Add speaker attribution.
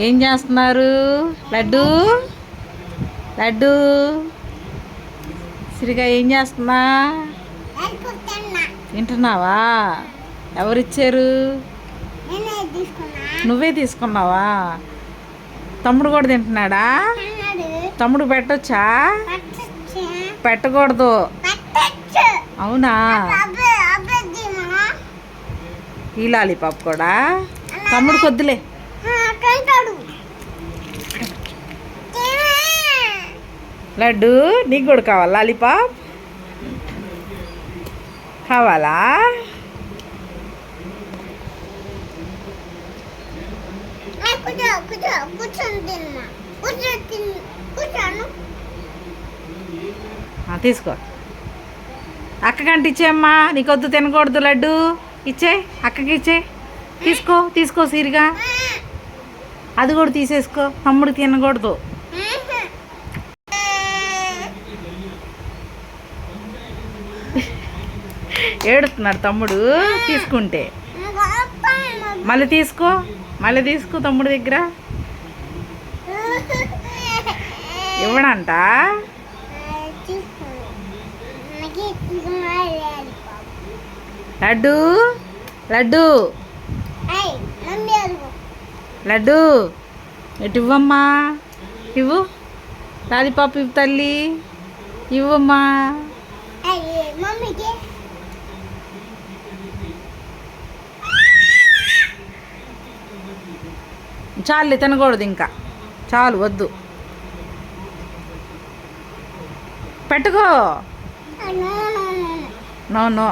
Speaker 1: ఏం చేస్తున్నారు? లడ్డు లడ్డు సిరిగా ఏం చేస్తున్నా? తింటున్నావా? ఎవరిచ్చారు? నువ్వే తీసుకున్నావా? తమ్ముడు కూడా తింటున్నాడా? తమ్ముడు పెట్టొచ్చా? పెట్టకూడదు. అవునా? ఈ లాలీపాప్ కూడా తమ్ముడు కొద్దులే. లడ్డు నీకు కూడా కావాలా లాలీపాప్? కావాలా? తీసుకో. అక్కకంటే ఇచ్చేయమ్మా. నీకొద్దు, తినకూడదు లడ్డు. ఇచ్చే అక్కకి ఇచ్చే. తీసుకో తీసుకో సిరిగా. అది కూడా తీసేసుకో. తమ్ముడు తినకూడదు. ఏడుస్తున్నాడు తమ్ముడు తీసుకుంటే. మళ్ళీ తీసుకో, మళ్ళీ తీసుకో. తమ్ముడు దగ్గర ఇవ్వడంట. లడ్డు లడ్డు లడ్డు ఎటు ఇవ్వమ్మా. ఇవ్వు లాలీపాప్ ఇవ్వు తల్లి. ఇవ్వమ్మా. చాలు, తినకూడదు ఇంకా. చాలు, వద్దు. పెట్టుకో. No no.